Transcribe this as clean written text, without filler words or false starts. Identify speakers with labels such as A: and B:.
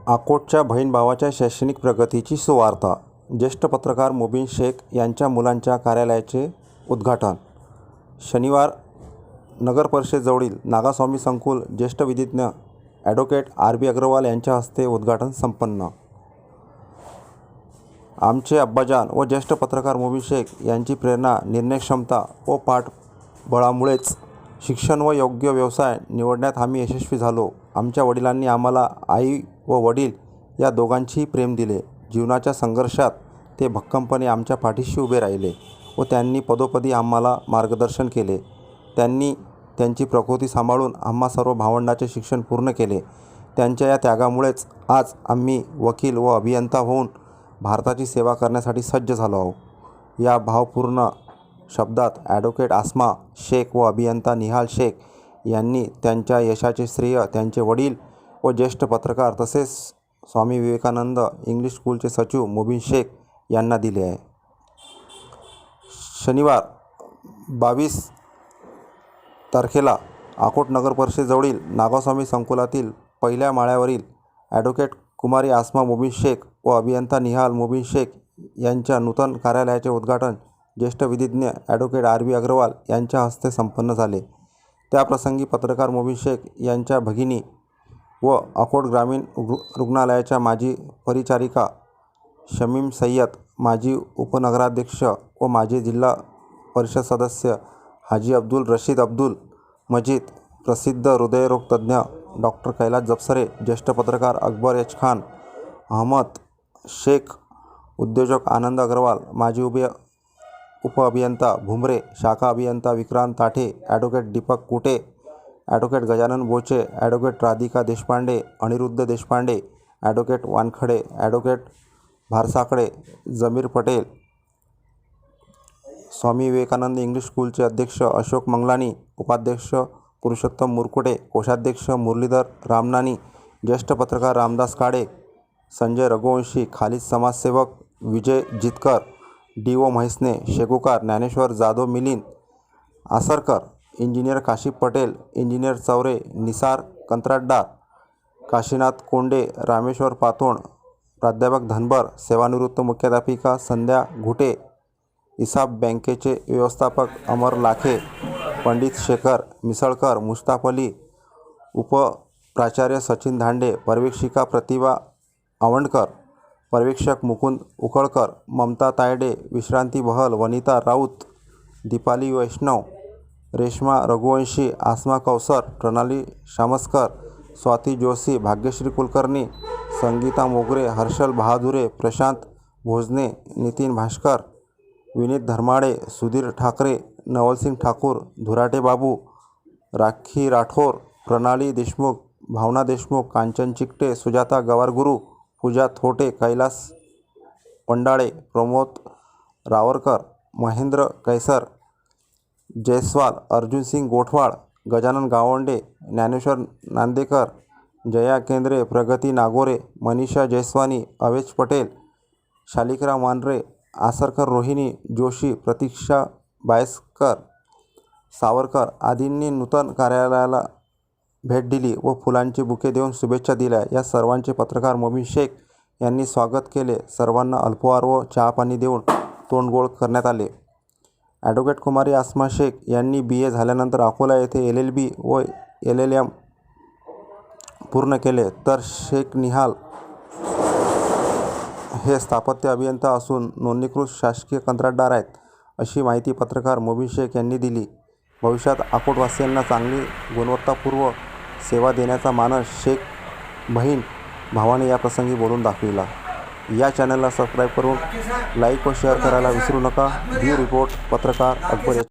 A: अकोटच्या बहीण भावाच्या शैक्षणिक प्रगतीची सुवार्ता. ज्येष्ठ पत्रकार मुबीन शेख यांच्या मुलांच्या कार्यालयाचे उद्घाटन. शनिवार नगर परिषदेजवळील नागास्वामी संकुल. ज्येष्ठ विधिज्ञ ॲडव्होकेट RB अग्रवाल यांच्या हस्ते उद्घाटन संपन्न. आमचे अब्बाजान व ज्येष्ठ पत्रकार मुबीन शेख यांची प्रेरणा, निर्णयक्षमता व पाठबळामुळेच शिक्षण व योग्य व्यवसाय निवडण्यात आम्ही यशस्वी झालो. आमच्या वडिलांनी आम्हाला आई व वडील या दोघांचीही प्रेम दिले. जीवनाच्या संघर्षात ते भक्कमपणे आमच्या पाठीशी उभे राहिले व त्यांनी पदोपदी आम्हाला मार्गदर्शन केले. त्यांनी त्यांची प्रकृती सांभाळून आम्हा सर्व भावंडांचे शिक्षण पूर्ण केले. त्यांच्या या त्यागामुळेच आज आम्ही वकील व अभियंता होऊन भारताची सेवा करण्यासाठी सज्ज झालो आहोत. या भावपूर्ण शब्दात ॲडव्होकेट आसमा शेख व अभियंता निहाल शेख यांनी त्यांच्या यशाचे श्रेय त्यांचे वडील व ज्येष्ठ पत्रकार तसेच स्वामी विवेकानंद इंग्लिश स्कूलचे सचिव मुबीन शेख यांना दिले आहे. शनिवार 22 तारखेला अकोट नगर परिषदेजवळील नागास्वामी संकुलातील पहिल्या माळ्यावरील ॲडव्होकेट कुमारी आसमा मुबीन शेख व अभियंता निहाल मुबीन शेख यांच्या नूतन कार्यालयाचे उद्घाटन ज्येष्ठ विधिज्ञ ॲडव्होकेट RB अग्रवाल यांच्या हस्ते संपन्न झाले. त्याप्रसंगी पत्रकार मुबीन शेख यांच्या भगिनी व अकोट ग्रामीण रुग्णालयाच्या माजी परिचारिका शमीम सय्यद, माजी उपनगराध्यक्ष व माजी जिल्हा परिषद सदस्य हाजी अब्दुल रशीद अब्दुल मजीद, प्रसिद्ध हृदयरोग तज्ज्ञ डॉक्टर कैलास जपसरे, ज्येष्ठ पत्रकार अकबर H खान, अहमद शेख, उद्योजक आनंद अग्रवाल, माजी उपअभियंता भुमरे, शाखा अभियंता Vikrant Tathe, advocate Deepak Kute, advocate Gajanan Boche, advocate Radhika Deshpande, Aniruddha Deshpande, advocate Wankhede, advocate Bharsakade, Zameer Patel, Swami Vivekananda English स्कूलचे अध्यक्ष अशोक मंगलानी, उपाध्यक्ष पुरुषोत्तम मुरकुटे, कोषाध्यक्ष मुरलीधर रामनानी, ज्येष्ठ पत्रकार रामदास काळे, संजय रघुवंशी, खालिद समाजसेवक Vijay Jitkar, DO Mhaisne, Shegukar Dnyaneshwar Jadhav, Milind Asarkar, engineer Kashi Patel, engineer Chaure, Nisar कंत्राटदार, काशीनाथ कोंडे, रामेश्वर पातोण, प्राध्यापक धनबर, सेवानिवृत्त मुख्याध्यापिका संध्या घुटे, इसाब बँकेचे व्यवस्थापक अमर लाखे, पंडित शेखर मिसळकर, मुस्ताफ अली, उपप्राचार्य सचिन धांडे, पर्यवेक्षिका प्रतिभा आवंडकर, पर्यवेक्षक मुकुंद उकळकर, ममता तायडे, विश्रांती बहल, वनिता राऊत, दीपाली वैष्णव, रेश्मा रघुवंशी, आसमा कौसर, प्रणाली शामस्कर, स्वाती जोशी, भाग्यश्री कुलकर्णी, संगीता मोगरे, हर्षल बहादुरे, प्रशांत भोजने, नितीन भास्कर, विनीत धर्माडे, सुधीर ठाकरे, नवलसिंग ठाकूर, धुराटे बाबू, राखी राठोर, प्रणाली देशमुख, भावना देशमुख, कांचन चिकटे, सुजाता गवारगुरू, पूजा थोटे, कैलास पंडाळे, प्रमोद रावरकर, महेंद्र कैसर जयस्वाल, अर्जुनसिंग गोठवाळ, गजानन गावंडे, ज्ञानेश्वर नांदेकर, जया केंद्रे, प्रगती नागोरे, मनीषा जयस्वानी, अवेश पटेल, शालिकराव मांढरे, आसरकर रोहिणी जोशी, प्रतीक्षा बायस्कर, सावरकर आदींनी नूतन कार्यालयाला भेट दिली व फुलांची बुके देऊन शुभेच्छा दिल्या. या सर्वांचे पत्रकार मुबीन शेख यांनी स्वागत केले. सर्वांना अल्पहार व चहापाणी देऊन तोंड गोड करण्यात आले. ॲडव्होकेट कुमारी आसमा शेख यांनी BA झाल्यानंतर अकोला येथे LLB व LLM पूर्ण केले, तर शेख निहाल हे स्थापत्य अभियंता असून नोंदणीकृत शासकीय कंत्राटदार आहेत, अशी माहिती पत्रकार मुबीन शेख यांनी दिली. भविष्यात अकोटवासियांना चांगली गुणवत्तापूर्ण सेवा देण्याचा मानस शेख बहीण भावाने या प्रसंगी बोलून दाखविला. या चॅनलला सबस्क्राईब करून लाईक व शेअर करायला विसरू नका. ब्युरो रिपोर्ट, पत्रकार अकबर